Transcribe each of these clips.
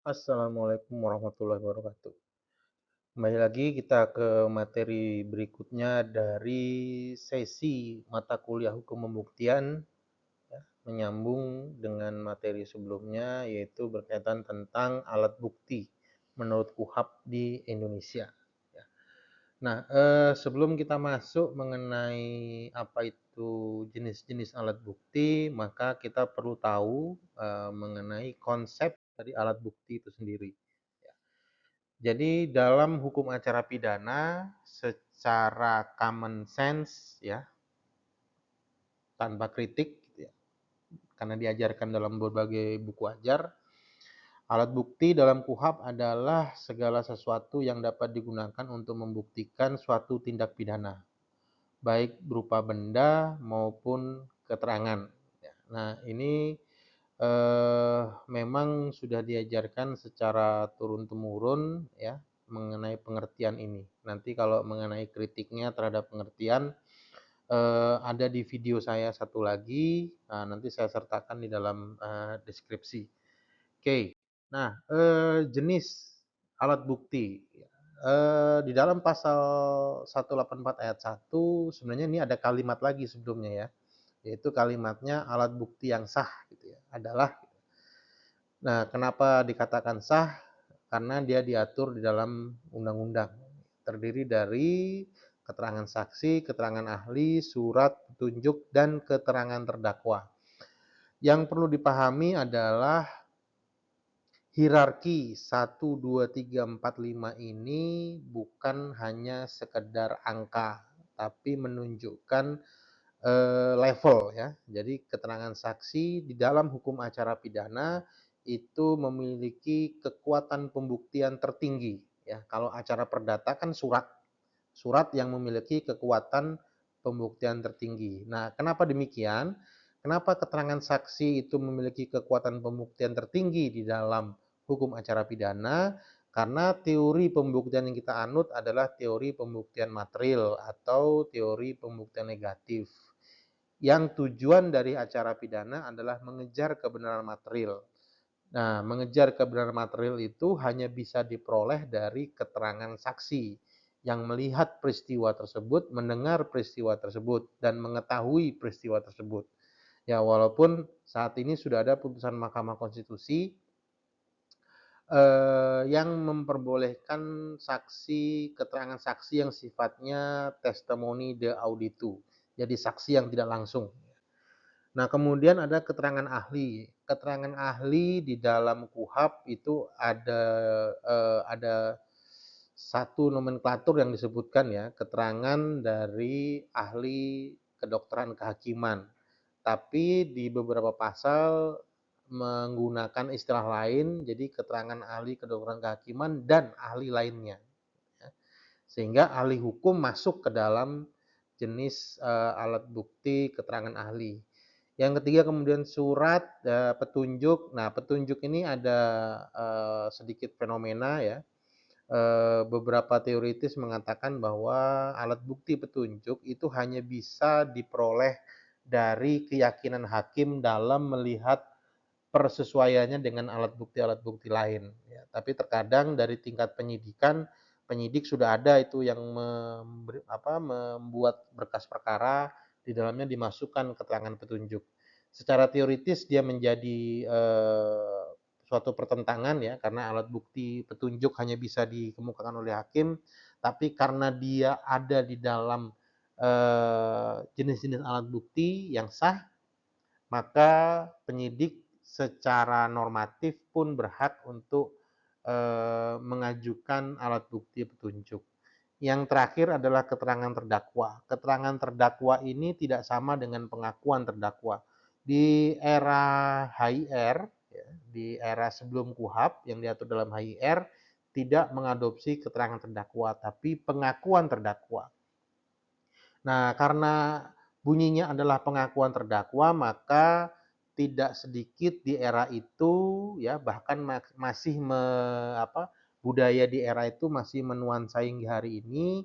Assalamualaikum warahmatullahi wabarakatuh. Kembali lagi kita ke materi berikutnya dari sesi mata kuliah hukum pembuktian, ya, menyambung dengan materi sebelumnya yaitu berkaitan tentang alat bukti menurut KUHP di Indonesia. Ya. Nah, sebelum kita masuk mengenai apa itu jenis-jenis alat bukti, maka kita perlu tahu mengenai konsep dari alat bukti itu sendiri. Jadi dalam hukum acara pidana secara common sense ya, tanpa kritik gitu ya, karena diajarkan dalam berbagai buku ajar, alat bukti dalam KUHP adalah segala sesuatu yang dapat digunakan untuk membuktikan suatu tindak pidana, baik berupa benda maupun keterangan. Ya, nah ini memang sudah diajarkan secara turun-temurun ya, mengenai pengertian ini. Nanti kalau mengenai kritiknya terhadap pengertian, ada di video saya satu lagi, nanti saya sertakan di dalam, deskripsi. Oke. Nah, jenis alat bukti, di dalam pasal 184 ayat 1 sebenarnya ini ada kalimat lagi sebelumnya ya, yaitu kalimatnya alat bukti yang sah gitu ya, adalah. Nah, kenapa dikatakan sah? Karena dia diatur di dalam undang-undang. Terdiri dari keterangan saksi, keterangan ahli, surat petunjuk, dan keterangan terdakwa. Yang perlu dipahami adalah hierarki 1, 2, 3, 4, 5 ini bukan hanya sekedar angka, tapi menunjukkan level ya. Jadi keterangan saksi di dalam hukum acara pidana itu memiliki kekuatan pembuktian tertinggi ya. Kalau acara perdata kan surat, surat yang memiliki kekuatan pembuktian tertinggi. Nah, kenapa demikian? Kenapa keterangan saksi itu memiliki kekuatan pembuktian tertinggi di dalam hukum acara pidana? Karena teori pembuktian yang kita anut adalah teori pembuktian material atau teori pembuktian negatif yang tujuan dari acara pidana adalah mengejar kebenaran material. Nah, mengejar kebenaran material itu hanya bisa diperoleh dari keterangan saksi yang melihat peristiwa tersebut, mendengar peristiwa tersebut, dan mengetahui peristiwa tersebut. Ya, walaupun saat ini sudah ada putusan Mahkamah Konstitusi yang memperbolehkan saksi, keterangan saksi yang sifatnya testimoni de auditu, jadi saksi yang tidak langsung. Nah, kemudian ada keterangan ahli. Keterangan ahli di dalam KUHP itu ada satu nomenklatur yang disebutkan ya, keterangan dari ahli kedokteran kehakiman. Tapi di beberapa pasal menggunakan istilah lain, jadi keterangan ahli kedokteran kehakiman dan ahli lainnya, ya. Sehingga ahli hukum masuk ke dalam jenis, alat bukti keterangan ahli. Yang ketiga kemudian surat, petunjuk. Nah, petunjuk ini ada, sedikit fenomena ya, beberapa teoritis mengatakan bahwa alat bukti petunjuk itu hanya bisa diperoleh dari keyakinan hakim dalam melihat persesuaiannya dengan alat bukti lain ya. Tapi terkadang dari tingkat penyidikan, penyidik sudah ada itu yang membuat berkas perkara, di dalamnya dimasukkan keterangan petunjuk. Secara teoritis dia menjadi, suatu pertentangan ya, karena alat bukti petunjuk hanya bisa dikemukakan oleh hakim, tapi karena dia ada di dalam, jenis-jenis alat bukti yang sah, maka penyidik secara normatif pun berhak untuk, mengajukan alat bukti petunjuk. Yang terakhir adalah keterangan terdakwa. Keterangan terdakwa ini tidak sama dengan pengakuan terdakwa. Di era HIR, ya, di era sebelum KUHP yang diatur dalam HIR, tidak mengadopsi keterangan terdakwa, tapi pengakuan terdakwa. Nah, karena bunyinya adalah pengakuan terdakwa, maka tidak sedikit di era itu ya, bahkan masih budaya di era itu masih menuansai hingga hari ini,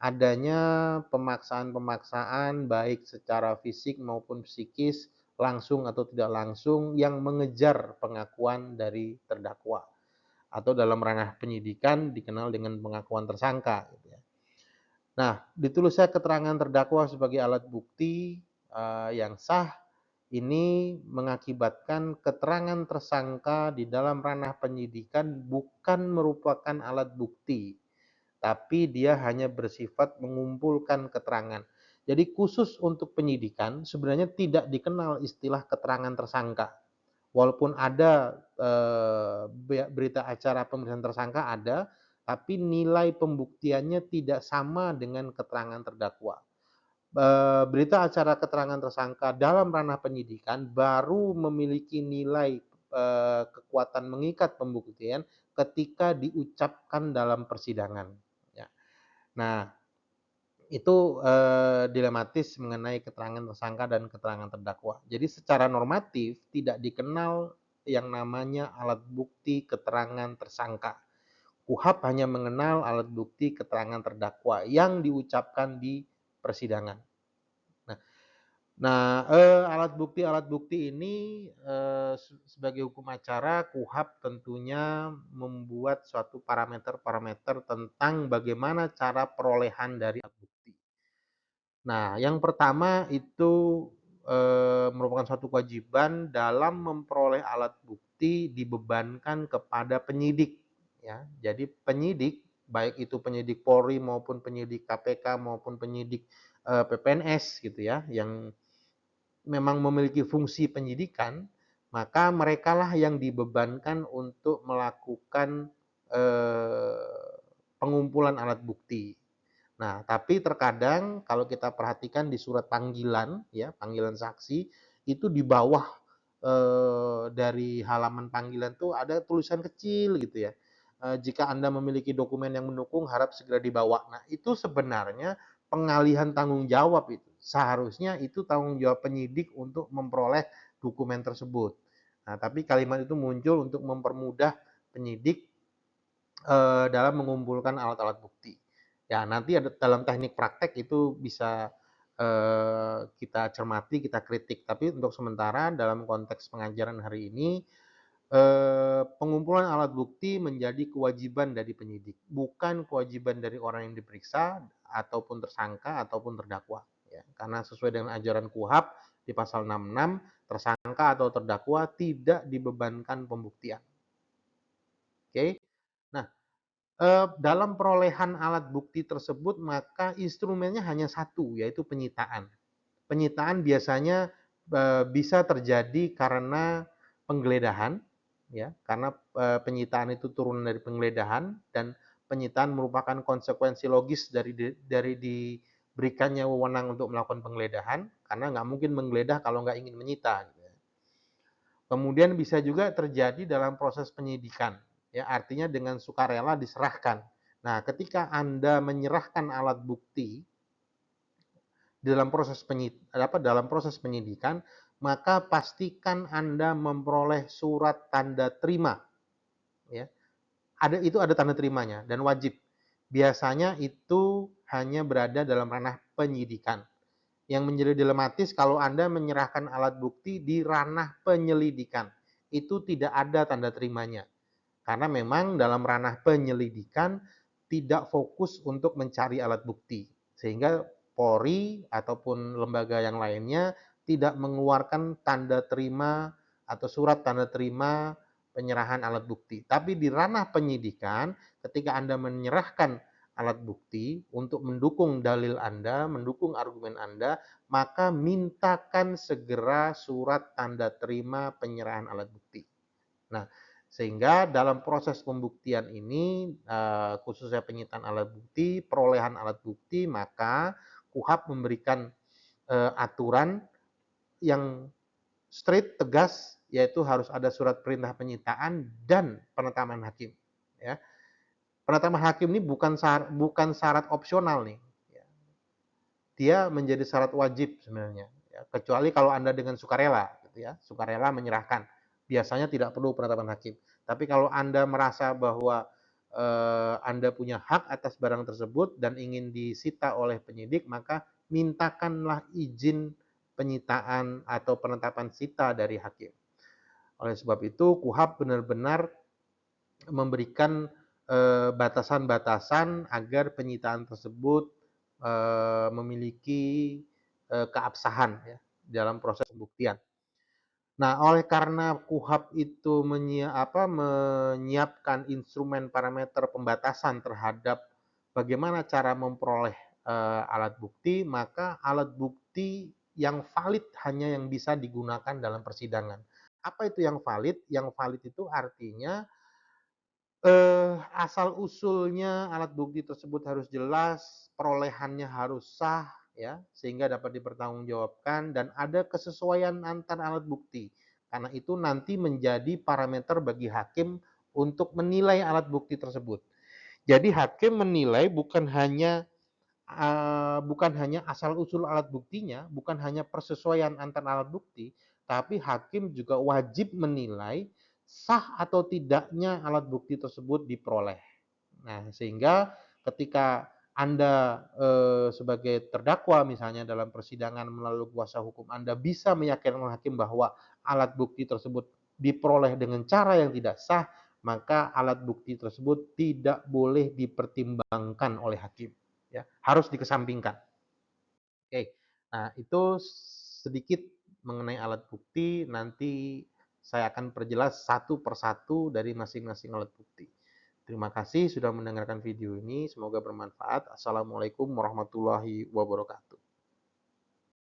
adanya pemaksaan-pemaksaan baik secara fisik maupun psikis, langsung atau tidak langsung yang mengejar pengakuan dari terdakwa. atau dalam ranah penyidikan dikenal dengan pengakuan tersangka gitu ya. Nah, ditulisnya keterangan terdakwa sebagai alat bukti yang sah ini mengakibatkan keterangan tersangka di dalam ranah penyidikan bukan merupakan alat bukti, tapi dia hanya bersifat mengumpulkan keterangan. Jadi khusus untuk penyidikan sebenarnya tidak dikenal istilah keterangan tersangka. Walaupun ada berita acara pemeriksaan tersangka ada, tapi nilai pembuktiannya tidak sama dengan keterangan terdakwa. Berita acara keterangan tersangka dalam ranah penyidikan baru memiliki nilai kekuatan mengikat pembuktian ketika diucapkan dalam persidangan. Ya. Nah, itu dilematis mengenai keterangan tersangka dan keterangan terdakwa. Jadi secara normatif tidak dikenal yang namanya alat bukti keterangan tersangka. KUHP hanya mengenal alat bukti keterangan terdakwa yang diucapkan di persidangan. Nah, alat bukti ini sebagai hukum acara KUHP tentunya membuat suatu parameter-parameter tentang bagaimana cara perolehan dari alat bukti. Nah, yang pertama itu merupakan suatu kewajiban dalam memperoleh alat bukti dibebankan kepada penyidik, ya. Jadi penyidik, baik itu penyidik Polri maupun penyidik KPK maupun penyidik PPNS gitu ya, yang memang memiliki fungsi penyidikan, maka merekalah yang dibebankan untuk melakukan pengumpulan alat bukti. Nah, tapi terkadang kalau kita perhatikan di surat panggilan, ya, panggilan saksi, itu di bawah dari halaman panggilan tuh ada tulisan kecil gitu ya. Jika Anda memiliki dokumen yang mendukung, harap segera dibawa. Nah, itu sebenarnya pengalihan tanggung jawab itu. Seharusnya itu tanggung jawab penyidik untuk memperoleh dokumen tersebut. Nah, tapi kalimat itu muncul untuk mempermudah penyidik dalam mengumpulkan alat-alat bukti. Ya, nanti ada dalam teknik praktek itu bisa kita cermati, kita kritik. Tapi untuk sementara dalam konteks pengajaran hari ini, pengumpulan alat bukti menjadi kewajiban dari penyidik, bukan kewajiban dari orang yang diperiksa ataupun tersangka ataupun terdakwa. Ya, karena sesuai dengan ajaran KUHP di pasal 66, tersangka atau terdakwa tidak dibebankan pembuktian. Oke. Nah, dalam perolehan alat bukti tersebut maka instrumennya hanya satu, yaitu penyitaan. Penyitaan biasanya bisa terjadi karena penggeledahan, ya, karena penyitaan itu turunan dari penggeledahan dan penyitaan merupakan konsekuensi logis dari diberikannya wewenang untuk melakukan penggeledahan, karena nggak mungkin menggeledah kalau nggak ingin menyita. Gitu ya. Kemudian bisa juga terjadi dalam proses penyidikan, ya, artinya dengan sukarela diserahkan. Nah, ketika Anda menyerahkan alat bukti dalam proses penyidikan, maka pastikan Anda memperoleh surat tanda terima, ya. Ada tanda terimanya dan wajib. Biasanya itu hanya berada dalam ranah penyidikan. Yang menjadi dilematis kalau Anda menyerahkan alat bukti di ranah penyelidikan. Itu tidak ada tanda terimanya. Karena memang dalam ranah penyelidikan tidak fokus untuk mencari alat bukti. Sehingga Polri ataupun lembaga yang lainnya tidak mengeluarkan tanda terima atau surat tanda terima penyerahan alat bukti. Tapi di ranah penyidikan, ketika Anda menyerahkan alat bukti untuk mendukung dalil Anda, mendukung argumen Anda, maka mintakan segera surat tanda terima penyerahan alat bukti. Nah, sehingga dalam proses pembuktian ini, khususnya penyitaan alat bukti, perolehan alat bukti, maka KUHP memberikan aturan yang straight, tegas, yaitu harus ada surat perintah penyitaan dan penetapan hakim. Ya. Penetapan hakim ini bukan syarat opsional nih. Ya. Dia menjadi syarat wajib sebenarnya. Ya. Kecuali kalau Anda dengan sukarela, gitu ya, sukarela menyerahkan. Biasanya tidak perlu penetapan hakim. Tapi kalau Anda merasa bahwa Anda punya hak atas barang tersebut dan ingin disita oleh penyidik, maka mintakanlah izin penyitaan atau penetapan sita dari hakim. Oleh sebab itu, KUHP benar-benar memberikan batasan-batasan agar penyitaan tersebut memiliki keabsahan ya dalam proses pembuktian. Nah, oleh karena KUHP itu menyiapkan instrumen parameter pembatasan terhadap bagaimana cara memperoleh alat bukti, maka alat bukti yang valid hanya yang bisa digunakan dalam persidangan. Apa itu yang valid? Yang valid itu artinya asal-usulnya alat bukti tersebut harus jelas, perolehannya harus sah ya, sehingga dapat dipertanggungjawabkan dan ada kesesuaian antar alat bukti. Karena itu nanti menjadi parameter bagi hakim untuk menilai alat bukti tersebut. Jadi hakim menilai bukan hanya asal-usul alat buktinya, bukan hanya persesuaian antar alat bukti, tapi hakim juga wajib menilai sah atau tidaknya alat bukti tersebut diperoleh. Nah, sehingga ketika Anda sebagai terdakwa misalnya dalam persidangan melalui kuasa hukum Anda bisa meyakinkan hakim bahwa alat bukti tersebut diperoleh dengan cara yang tidak sah, maka alat bukti tersebut tidak boleh dipertimbangkan oleh hakim. Ya, harus dikesampingkan. Oke, nah itu sedikit mengenai alat bukti. Nanti saya akan perjelas satu persatu dari masing-masing alat bukti. Terima kasih sudah mendengarkan video ini. Semoga bermanfaat. Assalamualaikum warahmatullahi wabarakatuh.